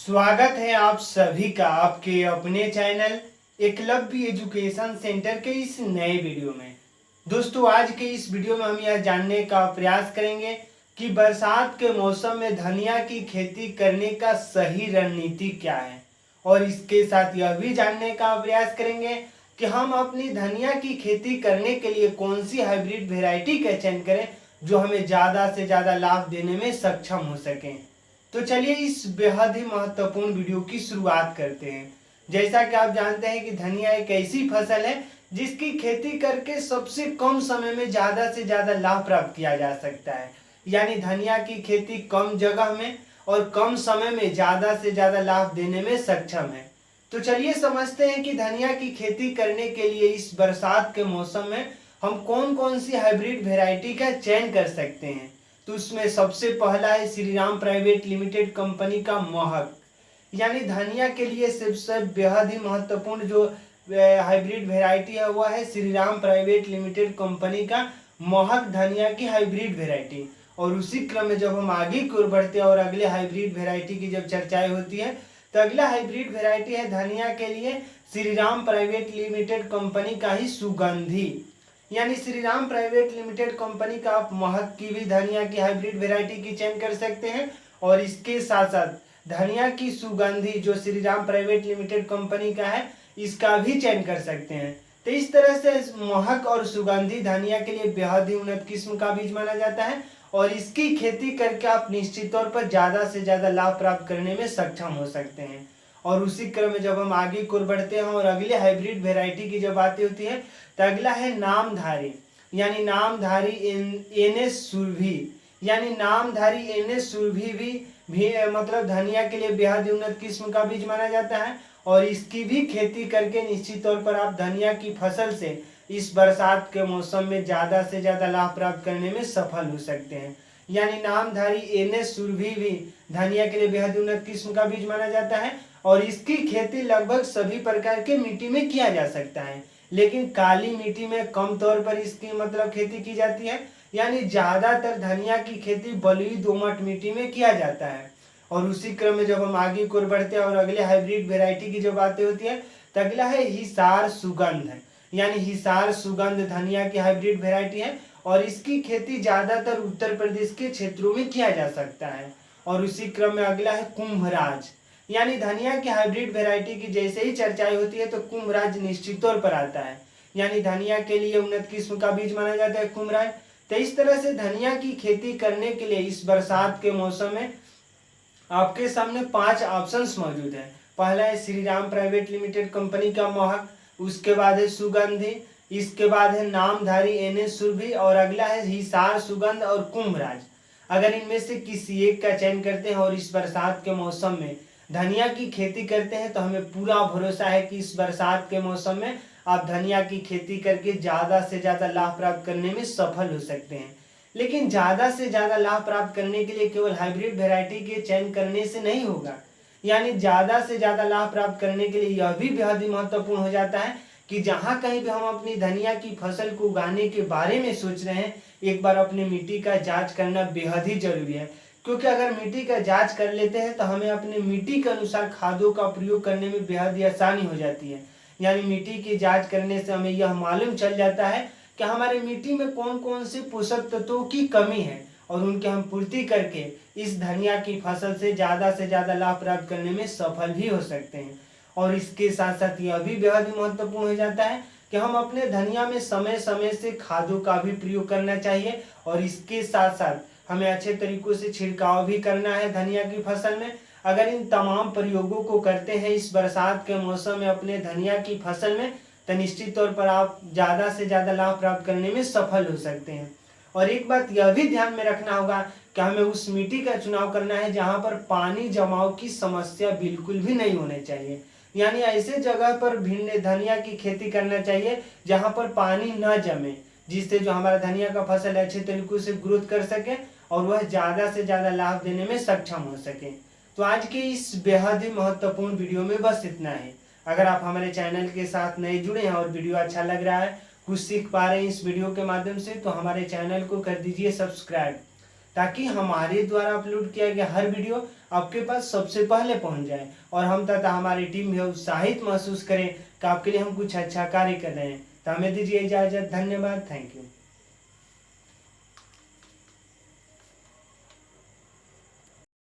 स्वागत है आप सभी का आपके अपने चैनल एकलव्य एजुकेशन सेंटर के इस नए वीडियो में। दोस्तों, आज के इस वीडियो में हम यह जानने का प्रयास करेंगे कि बरसात के मौसम में धनिया की खेती करने का सही रणनीति क्या है, और इसके साथ यह भी जानने का प्रयास करेंगे कि हम अपनी धनिया की खेती करने के लिए कौन सी हाइब्रिड वेराइटी का चयन करें जो हमें ज़्यादा से ज़्यादा लाभ देने में सक्षम हो सकें। तो चलिए इस बेहद ही महत्वपूर्ण वीडियो की शुरुआत करते हैं। जैसा कि आप जानते हैं कि धनिया एक ऐसी फसल है जिसकी खेती करके सबसे कम समय में ज़्यादा से ज़्यादा लाभ प्राप्त किया जा सकता है। यानी धनिया की खेती कम जगह में और कम समय में ज़्यादा से ज़्यादा लाभ देने में सक्षम है। तो चलिए समझते हैं कि धनिया की खेती करने के लिए इस बरसात के मौसम में हम कौन कौन सी हाइब्रिड वेराइटी का चयन कर सकते हैं। तो उसमें सबसे पहला है श्रीराम प्राइवेट लिमिटेड कंपनी का महक। यानी धनिया के लिए सबसे बेहद ही महत्वपूर्ण जो हाइब्रिड वेराइटी है वह है श्रीराम प्राइवेट लिमिटेड कंपनी का महक धनिया की हाइब्रिड वेराइटी। और उसी क्रम में जब हम आगे की ओर बढ़ते हैं और अगले हाइब्रिड वेराइटी की जब चर्चाएं होती है तो अगला हाइब्रिड वेराइटी है धनिया के लिए श्रीराम प्राइवेट लिमिटेड कंपनी का ही सुगंधी। यानी श्रीराम प्राइवेट लिमिटेड कंपनी का आप महक की भी धनिया की हाइब्रिड वेराइटी की चयन कर सकते हैं, और इसके साथ साथ धनिया की सुगंधी जो श्रीराम प्राइवेट लिमिटेड कंपनी का है इसका भी चयन कर सकते हैं। तो इस तरह से महक और सुगंधी धनिया के लिए बेहद ही उन्नत किस्म का बीज माना जाता है, और इसकी खेती करके आप निश्चित तौर पर ज़्यादा से ज़्यादा लाभ प्राप्त करने में सक्षम हो सकते हैं। और उसी क्रम में जब हम आगे की ओर बढ़ते हैं और अगले हाइब्रिड वेराइटी की जब बातें होती है तो अगला है नामधारी। यानी नामधारी एनएस सुरभि। यानी नामधारी एनएस सुरभि भी मतलब धनिया के लिए बेहद ही उन्नत किस्म का बीज माना जाता है, और इसकी भी खेती करके निश्चित तौर पर आप धनिया की फसल से इस बरसात के मौसम में ज़्यादा से ज़्यादा लाभ प्राप्त करने में सफल हो सकते हैं। यानी नामधारी एनएस सुरभि भी धनिया के लिए बेहद उन्नत किस्म का बीज माना जाता है, और इसकी खेती लगभग सभी प्रकार के मिट्टी में किया जा सकता है, लेकिन काली मिट्टी में कम तौर पर इसकी मतलब खेती की जाती है। यानी ज्यादातर धनिया की खेती बलुई दोमट मिट्टी में किया जाता है। और उसी क्रम में जब हम आगे की ओर बढ़ते हैं और अगले हाइब्रिड वेराइटी की जो बातें होती है तो अगला है हिसार सुगंध। यानी हिसार सुगंध धनिया की हाइब्रिड वेराइटी है, और इसकी खेती ज्यादातर उत्तर प्रदेश के क्षेत्रों में किया जा सकता है। और उसी क्रम में अगला है कुंभराज। यानी धनिया की हाइब्रिड वेराइटी की जैसे ही चर्चाएं होती है तो कुंभराज निश्चित तौर पर आता है। यानी धनिया के लिए उन्नत किस्म का बीज माना जाता है कुंभराज। तो इस तरह से धनिया की खेती करने के लिए इस बरसात के मौसम में आपके सामने 5 ऑप्शंस मौजूद हैं। पहला है श्रीराम प्राइवेट लिमिटेड कंपनी का महक, उसके बाद है सुगंधी, इसके बाद है नामधारी एनएस सुरभि, और अगला है हिसार सुगंध और कुंभराज। अगर इनमें से किसी एक का चयन करते हैं और इस बरसात के मौसम में धनिया की खेती करते हैं तो हमें पूरा भरोसा है कि इस बरसात के मौसम में आप धनिया की खेती करके ज़्यादा से ज़्यादा लाभ प्राप्त करने में सफल हो सकते हैं। लेकिन ज़्यादा से ज़्यादा लाभ प्राप्त करने के लिए केवल हाइब्रिड वेराइटी के चयन करने से नहीं होगा। यानी ज़्यादा से ज़्यादा लाभ प्राप्त करने के लिए यह भी बेहद ही महत्वपूर्ण हो जाता है कि जहाँ कहीं भी हम अपनी धनिया की फसल को उगाने के बारे में सोच रहे हैं, एक बार अपनी मिट्टी का जाँच करना बेहद ही जरूरी है। क्योंकि अगर मिट्टी का जांच कर लेते हैं तो हमें अपने मिट्टी के अनुसार खादों का प्रयोग करने में बेहद ही आसानी हो जाती है। यानी मिट्टी की जांच करने से हमें यह मालूम चल जाता है कि हमारी मिट्टी में कौन कौन से पोषक तत्वों की कमी है, और उनके हम पूर्ति करके इस धनिया की फसल से ज़्यादा लाभ प्राप्त करने में सफल भी हो सकते हैं। और इसके साथ साथ यह भी बेहद ही महत्वपूर्ण हो जाता है कि हम अपने धनिया में समय समय से खादों का भी प्रयोग करना चाहिए, और इसके साथ साथ हमें अच्छे तरीकों से छिड़काव भी करना है धनिया की फसल में। अगर इन तमाम प्रयोगों को करते हैं इस बरसात के मौसम में अपने धनिया की फसल में तो निश्चित तौर पर आप ज़्यादा से ज़्यादा लाभ प्राप्त करने में सफल हो सकते हैं। और एक बात यह भी ध्यान में रखना होगा कि हमें उस मिट्टी का चुनाव करना है जहाँ पर पानी जमाव की समस्या बिल्कुल भी नहीं होनी चाहिए। यानी ऐसे जगह पर भिंड धनिया की खेती करना चाहिए जहाँ पर पानी न जमे, जिससे जो हमारा धनिया का फसल अच्छे तरीकों से ग्रोथ कर सके और वह ज़्यादा से ज़्यादा लाभ देने में सक्षम हो सके। तो आज के इस बेहद ही महत्वपूर्ण वीडियो में बस इतना ही। अगर आप हमारे चैनल के साथ नए जुड़े हैं और वीडियो अच्छा लग रहा है, कुछ सीख पा रहे हैं इस वीडियो के माध्यम से, तो हमारे चैनल को कर दीजिए सब्सक्राइब। ताकि हमारे द्वारा अपलोड किया गया हर वीडियो आपके पास सबसे पहले पहुंच जाए और हम तथा हमारी टीम भी उत्साहित महसूस करें कि आपके लिए हम कुछ अच्छा कार्य कर रहे हैं। तो हमें दीजिए इजाजत। धन्यवाद। Thank you.